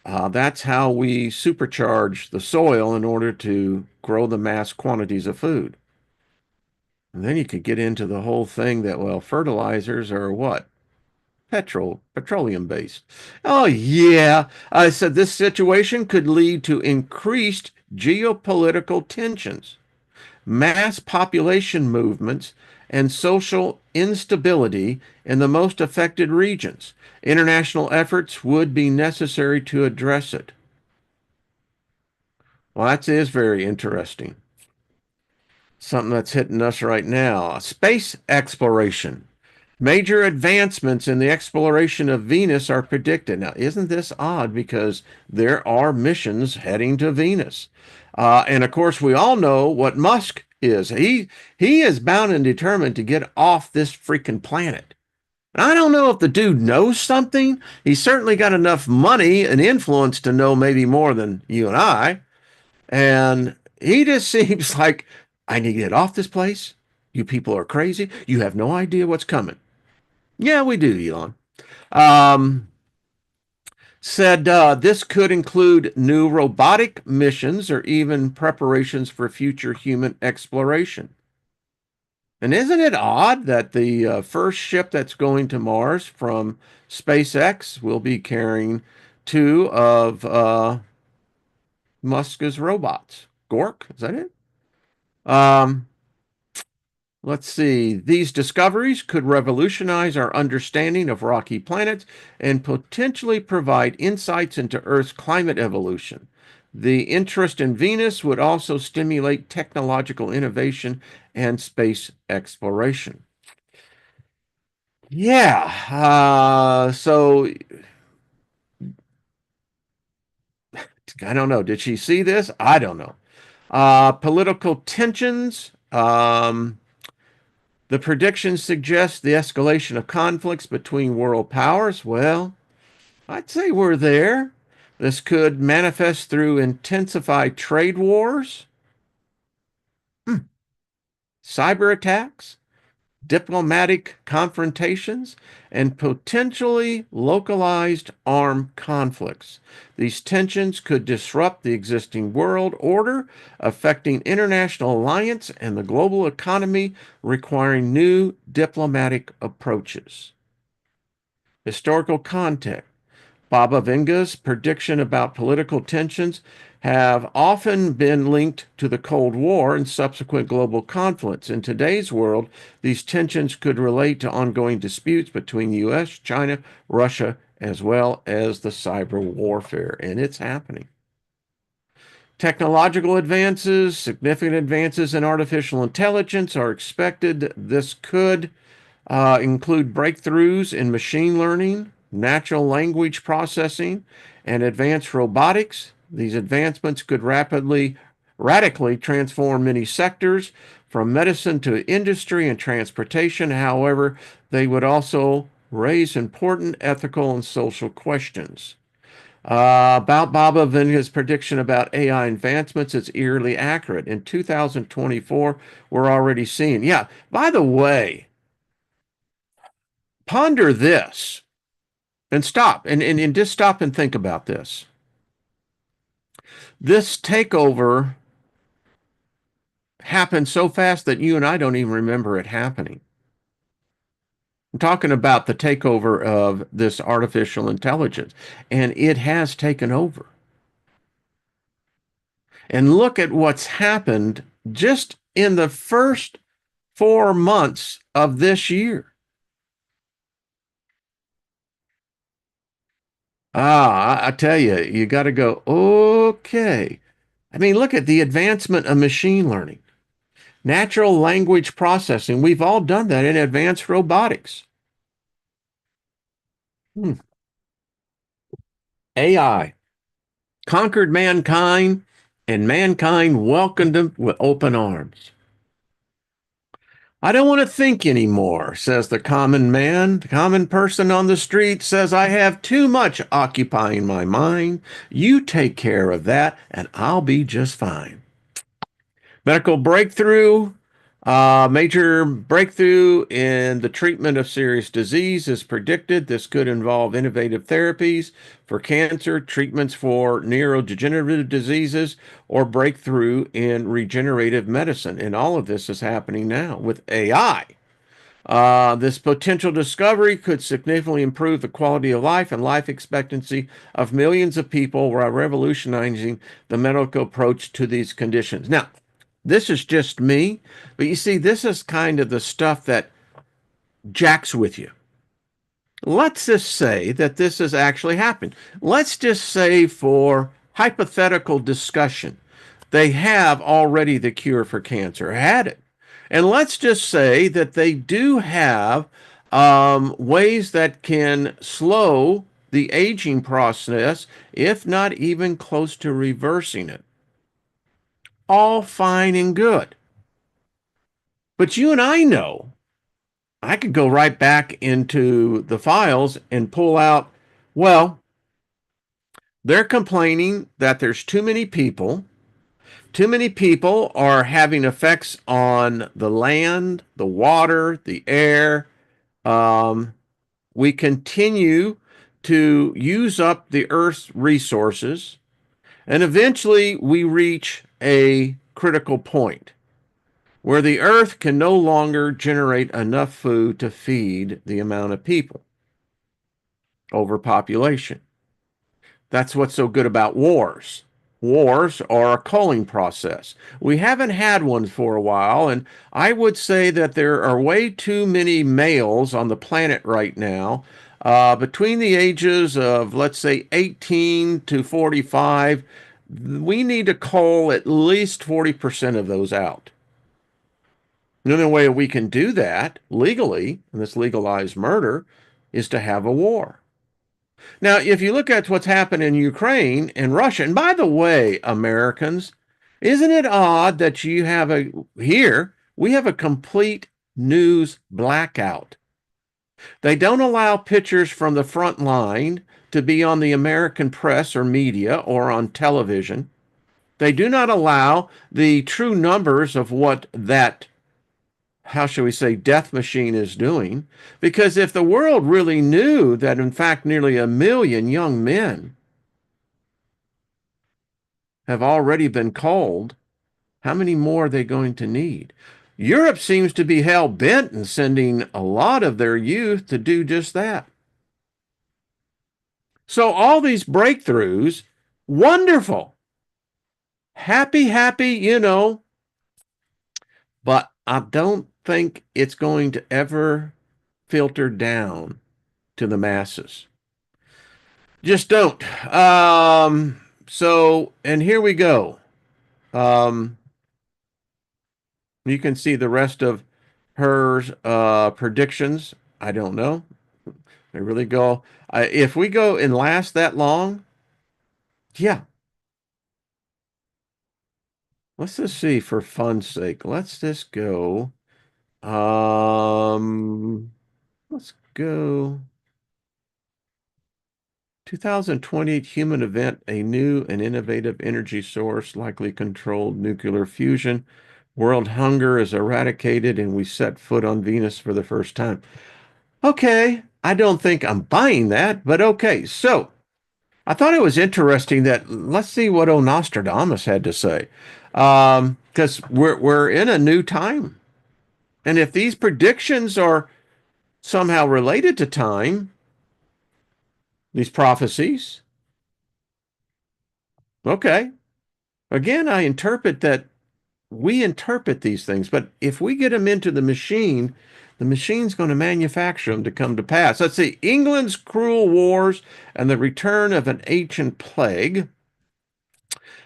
that's how we supercharge the soil in order to grow the mass quantities of food. And then you could get into the whole thing that, well, fertilizers are what? Petroleum based. Oh, yeah. I said this situation could lead to increased geopolitical tensions, mass population movements, and social instability in the most affected regions. International efforts would be necessary to address it. Well, that is very interesting. Something that's hitting us right now. Space exploration. Major advancements in the exploration of Venus are predicted. Now, isn't this odd? Because there are missions heading to Venus. And of course, we all know what Musk is. He is bound and determined to get off this freaking planet. And I don't know if the dude knows something. He's certainly got enough money and influence to know maybe more than you and I. And he just seems like, I need to get off this place. You people are crazy. You have no idea what's coming. Yeah, we do, Elon. Um, Said this could include new robotic missions or even preparations for future human exploration. And isn't it odd that the first ship that's going to Mars from SpaceX will be carrying two of Musk's robots? Gork, is that it? Um, Let's see. These discoveries could revolutionize our understanding of rocky planets and potentially provide insights into Earth's climate evolution. The interest in Venus would also stimulate technological innovation and space exploration. Yeah. So I don't know. Did she see this? I don't know. Political tensions. The predictions suggest the escalation of conflicts between world powers. Well, I'd say we're there. This could manifest through intensified trade wars, cyber attacks, diplomatic confrontations, and potentially localized armed conflicts. These tensions could disrupt the existing world order, affecting international alliance and the global economy, requiring new diplomatic approaches. Historical context. Baba Vanga's prediction about political tensions have often been linked to the Cold War and subsequent global conflicts. In today's world, these tensions could relate to ongoing disputes between the US, China, Russia, as well as the cyber warfare. And it's happening. Technological advances, significant advances in artificial intelligence are expected. This could include breakthroughs in machine learning, natural language processing, and advanced robotics. These advancements could radically transform many sectors, from medicine to industry and transportation. However, they would also raise important ethical and social questions. About Baba Vanga's prediction about AI advancements, it's eerily accurate. In 2024, we're already seeing. Yeah, by the way, ponder this and stop and just stop and think about this. This takeover happened so fast that you and I don't even remember it happening. I'm talking about the takeover of this artificial intelligence, and it has taken over. And look at what's happened just in the first 4 months of this year. I tell you, you got to go, okay. I mean, look at the advancement of machine learning. Natural language processing. We've all done that in advanced robotics. Hmm. AI conquered mankind, and mankind welcomed them with open arms. I don't want to think anymore, says the common man. The common person on the street says, I have too much occupying my mind. You take care of that, and I'll be just fine. Medical breakthrough. Major breakthrough in the treatment of serious disease is predicted. This could involve innovative therapies for cancer, treatments for neurodegenerative diseases, or breakthrough in regenerative medicine. And all of this is happening now with AI. This potential discovery could significantly improve the quality of life and life expectancy of millions of people while revolutionizing the medical approach to these conditions. Now, this is just me, but you see, this is kind of the stuff that jacks with you. Let's just say that this has actually happened. Let's just say, for hypothetical discussion, they have already the cure for cancer, had it. And let's just say that they do have ways that can slow the aging process, if not even close to reversing it. All fine and good. But you and I know, I could go right back into the files and pull out, well, they're complaining that there's too many people. Too many people are having effects on the land, the water, the air. Um, we continue to use up the Earth's resources, and eventually we reach a critical point where the Earth can no longer generate enough food to feed the amount of people. Overpopulation. That's what's so good about wars. Wars are a culling process. We haven't had one for a while, and I would say that there are way too many males on the planet right now. Between the ages of, let's say, 18 to 45, we need to cull at least 40% of those out. The only way we can do that legally, and this legalized murder, is to have a war. Now, if you look at what's happened in Ukraine and Russia, and by the way, Americans, isn't it odd that you have we have a complete news blackout. They don't allow pictures from the front line to be on the American press or media or on television. They do not allow the true numbers of what that, how shall we say, death machine is doing. Because if the world really knew that, in fact, nearly 1 million young men have already been culled, how many more are they going to need? Europe seems to be hell bent in sending a lot of their youth to do just that. So all these breakthroughs, wonderful, happy, happy, but I don't think it's going to ever filter down to the masses. Just don't. And here we go. Um, you can see the rest of her predictions. I don't know. They really go. If we go and last that long, yeah. Let's just see for fun's sake. Let's just go. Um, let's go. 2028 human event, a new and innovative energy source, likely controlled nuclear fusion. World hunger is eradicated, and we set foot on Venus for the first time. Okay, I don't think I'm buying that, but okay. So I thought it was interesting that let's see what old Nostradamus had to say, because we're in a new time, and if these predictions are somehow related to time, these prophecies, okay. Again, I interpret that we interpret these things, but if we get them into the machine's going to manufacture them to come to pass. Let's see, England's cruel wars and the return of an ancient plague.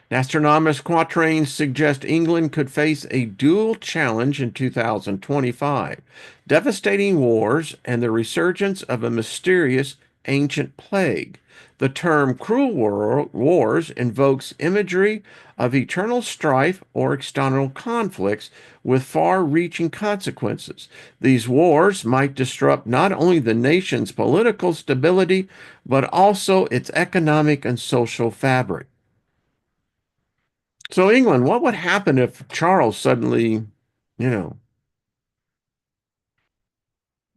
Astronomers quatrains suggest England could face a dual challenge in 2025, devastating wars and the resurgence of a mysterious ancient plague. The term wars invokes imagery of eternal strife or external conflicts with far reaching consequences. These wars might disrupt not only the nation's political stability, but also its economic and social fabric. So, England, what would happen if Charles suddenly, you know,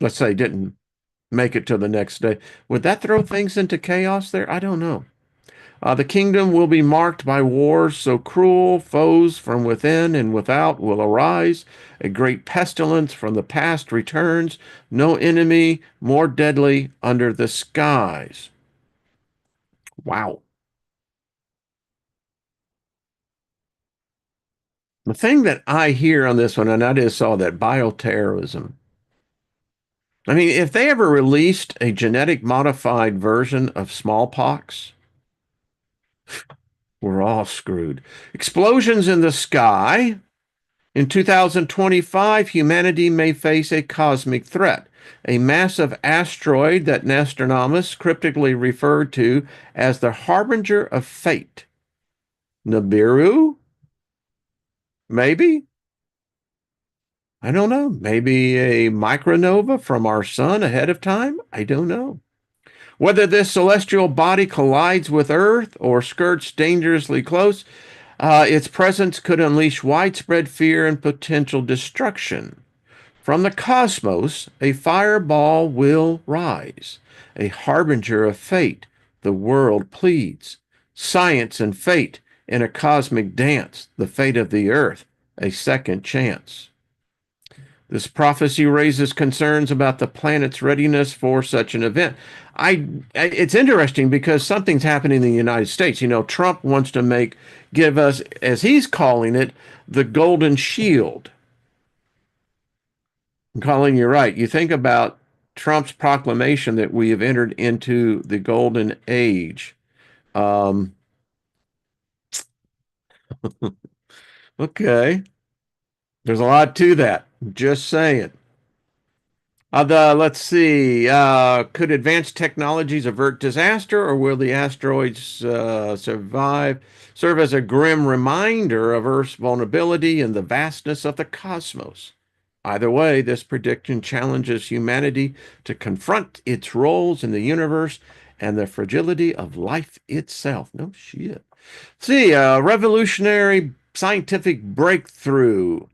let's say didn't make it to the next day? Would that throw things into chaos there? I don't know. The kingdom will be marked by wars so cruel, foes from within and without will arise. A great pestilence from the past returns, no enemy more deadly under the skies. Wow. The thing that I hear on this one, and I just saw that bioterrorism. I mean, if they ever released a genetic modified version of smallpox, we're all screwed. Explosions in the sky. In 2025, humanity may face a cosmic threat, a massive asteroid that Nostradamus cryptically referred to as the harbinger of fate. Nibiru? Maybe? I don't know. Maybe a micronova from our sun ahead of time? I don't know. Whether this celestial body collides with Earth or skirts dangerously close, its presence could unleash widespread fear and potential destruction. From the cosmos, a fireball will rise, a harbinger of fate, the world pleads. Science and fate in a cosmic dance, the fate of the earth, a second chance. This prophecy raises concerns about the planet's readiness for such an event. It's interesting because something's happening in the United States. You know, Trump wants to give us, as he's calling it, the golden shield. Colin, you're right. You think about Trump's proclamation that we have entered into the golden age. Um, okay, there's a lot to that. Just saying. Let's see. Could advanced technologies avert disaster, or will the asteroids serve as a grim reminder of Earth's vulnerability and the vastness of the cosmos? Either way, this prediction challenges humanity to confront its roles in the universe and the fragility of life itself. No shit. See, revolutionary scientific breakthrough.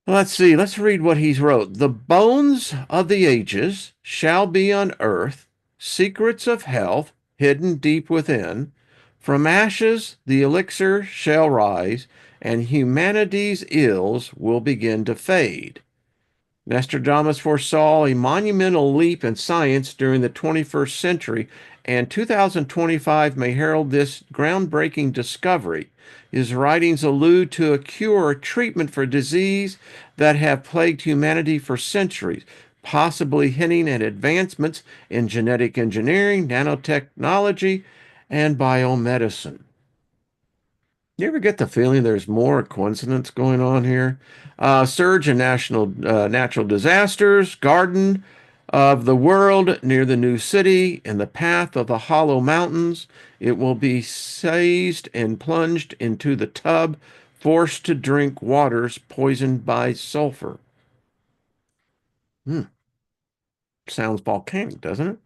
Let's see, let's read what he's wrote. The bones of the ages shall be unearthed, secrets of health hidden deep within. From ashes the elixir shall rise, and humanity's ills will begin to fade. Nostradamus foresaw a monumental leap in science during the 21st century, and 2025 may herald this groundbreaking discovery. His writings allude to a cure or treatment for disease that have plagued humanity for centuries, possibly hinting at advancements in genetic engineering, nanotechnology, and biomedicine. You ever get the feeling there's more coincidence going on here? Surge in natural disasters, garden of the world near the new city, in the path of the hollow mountains. It will be seized and plunged into the tub, forced to drink waters poisoned by sulfur. Hmm. Sounds volcanic, doesn't it?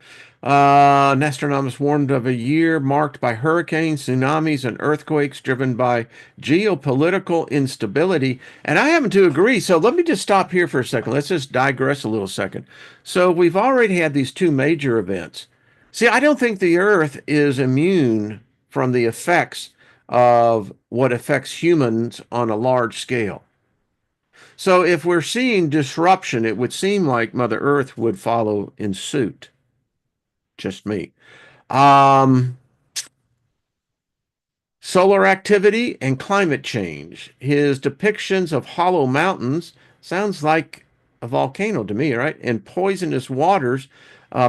Nostradamus warned of a year marked by hurricanes, tsunamis, and earthquakes driven by geopolitical instability. And I happen to agree. So let me just stop here for a second. Let's just digress a little second. So we've already had these two major events. See, I don't think the Earth is immune from the effects of what affects humans on a large scale. So if we're seeing disruption, it would seem like Mother Earth would follow in suit. Just me. Um, Solar activity and climate change. His depictions of hollow mountains sounds like a volcano to me, right? And poisonous waters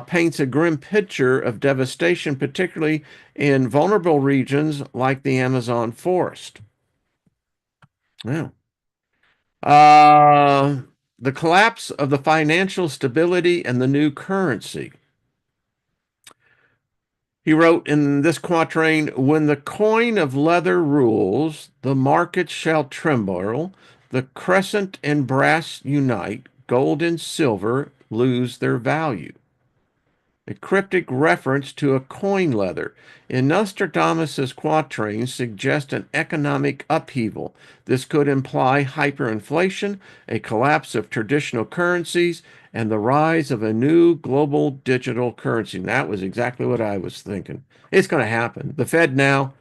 paints a grim picture of devastation, particularly in vulnerable regions like the Amazon forest. Yeah. Uh, the collapse of the financial stability and the new currency. He wrote in this quatrain, when the coin of leather rules, the market shall tremble, the crescent and brass unite, gold and silver lose their value. A cryptic reference to a coin leather. In Nostradamus' quatrains suggests an economic upheaval. This could imply hyperinflation, a collapse of traditional currencies, and the rise of a new global digital currency. And that was exactly what I was thinking. It's going to happen. The Fed now,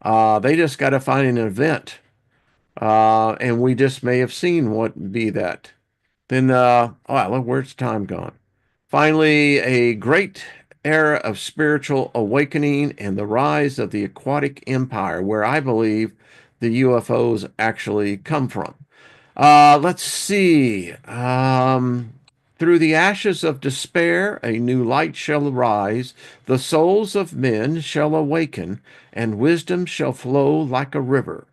they just got to find an event. And we just may have seen what be that. Then, oh, look, where's time gone? Finally, a great era of spiritual awakening and the rise of the aquatic empire, where I believe the UFOs actually come from. Let's see. Through the ashes of despair, a new light shall arise. The souls of men shall awaken, and wisdom shall flow like a river.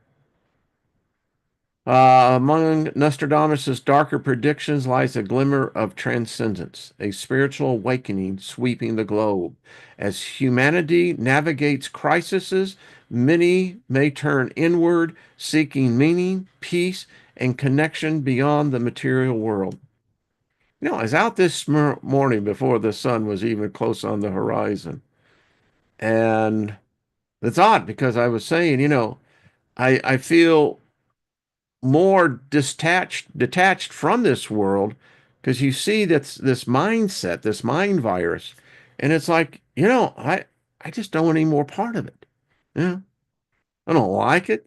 Among Nostradamus' darker predictions lies a glimmer of transcendence, a spiritual awakening sweeping the globe. As humanity navigates crises, many may turn inward, seeking meaning, peace, and connection beyond the material world. You know, I was out this morning before the sun was even close on the horizon. And it's odd because I was saying, I feel more detached from this world because you see that's this mindset, this mind virus, and it's like, I just don't want any more part of it. Yeah, I don't like it.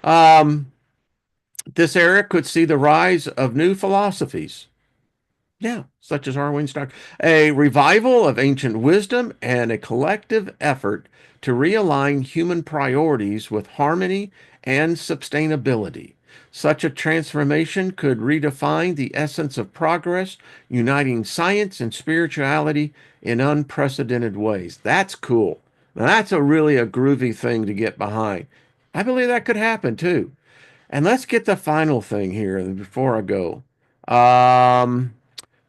Um, this era could see the rise of new philosophies. Yeah, such as Wayne Steiger, a revival of ancient wisdom and a collective effort to realign human priorities with harmony and sustainability. Such a transformation could redefine the essence of progress, uniting science and spirituality in unprecedented ways. That's cool. Now, that's really a groovy thing to get behind. I believe that could happen too. And let's get the final thing here before I go. Um,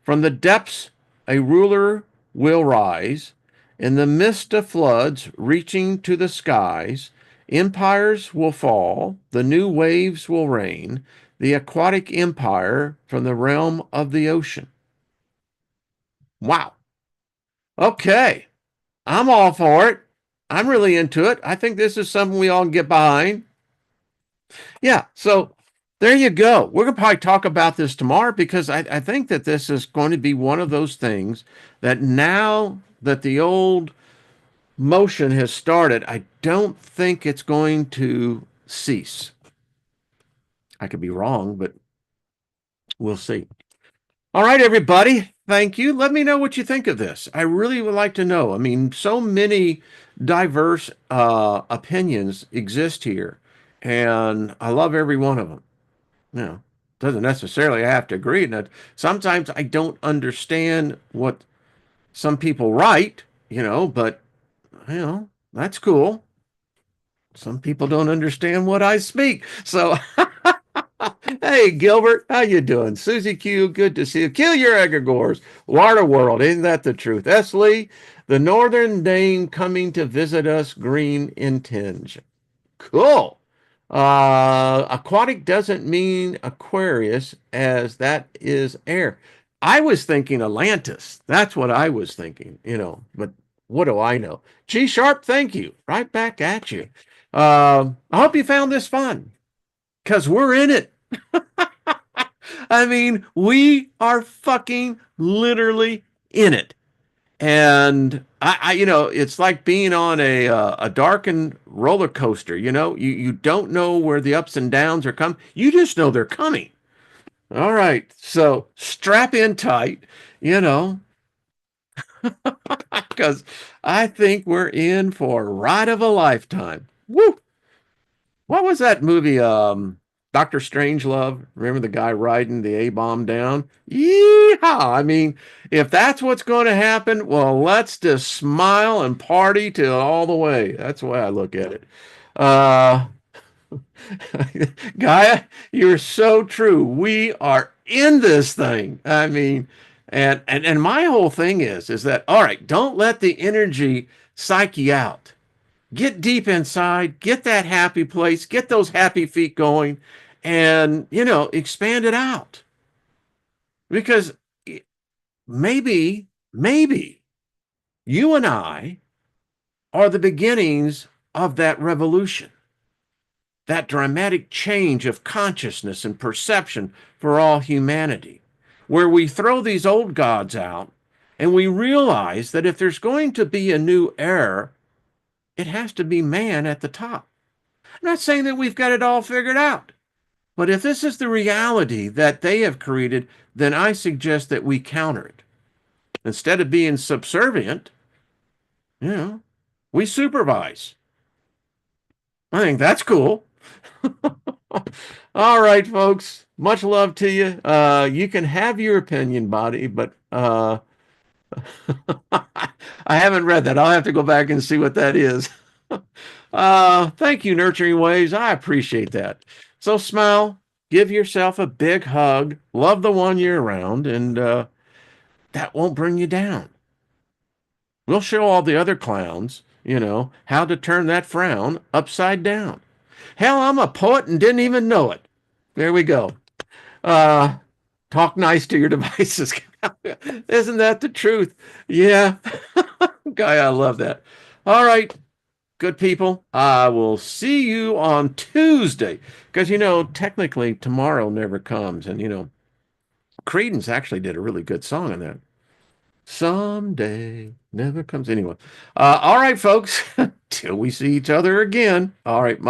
from the depths, a ruler will rise. In the midst of floods reaching to the skies, empires will fall, the new waves will reign, the aquatic empire from the realm of the ocean. Wow. Okay. I'm all for it. I'm really into it. I think this is something we all can get behind. Yeah. So there you go. We're going to probably talk about this tomorrow because I think that this is going to be one of those things that now that the old motion has started, I don't think it's going to cease. I could be wrong, but we'll see. All right, everybody. Thank you. Let me know what you think of this. I really would like to know. I mean, so many diverse opinions exist here, and I love every one of them. You know, doesn't necessarily have to agree. And sometimes I don't understand what some people write, but that's cool. Some people don't understand what I speak. So, hey, Gilbert, how you doing? Susie Q, good to see you. Kill your egregores. Water World, isn't that the truth? S. Lee, the Northern Dame coming to visit us, green in tinge. Cool. Aquatic doesn't mean Aquarius, as that is air. I was thinking Atlantis. That's what I was thinking, but what do I know? G Sharp, thank you. Right back at you. I hope you found this fun because we're in it. I mean, we are fucking literally in it. And it's like being on a darkened roller coaster. You don't know where the ups and downs are coming. You just know they're coming. All right, so strap in tight, you know, because I think we're in for a ride of a lifetime. Woo! What was that movie? Doctor Strangelove. Remember the guy riding the A bomb down? Yeehaw! I mean, if that's what's going to happen, well, let's just smile and party till all the way. That's the way I look at it. Uh, Gaia, you're so true. We are in this thing. I mean, and my whole thing is that all right, don't let the energy psych you out. Get deep inside, get that happy place, get those happy feet going, and, expand it out. Because maybe you and I are the beginnings of that revolution, that dramatic change of consciousness and perception for all humanity, where we throw these old gods out and we realize that if there's going to be a new era, it has to be man at the top. I'm not saying that we've got it all figured out, but if this is the reality that they have created, then I suggest that we counter it. Instead of being subservient, you know, we supervise. I think that's cool. All right, folks. Much love to you. You can have your opinion, buddy, but I haven't read that. I'll have to go back and see what that is. Thank you, Nurturing Waves. I appreciate that. So smile, give yourself a big hug, love the one you're around, and that won't bring you down. We'll show all the other clowns, how to turn that frown upside down. Hell, I'm a poet and didn't even know it. There we go. Uh, Talk nice to your devices. Isn't that the truth? Yeah. Guy, I love that. All right, good people. I will see you on Tuesday. Because, technically tomorrow never comes. And, Credence actually did a really good song on that. Someday never comes. Anyway. All right, folks. Till we see each other again. All right.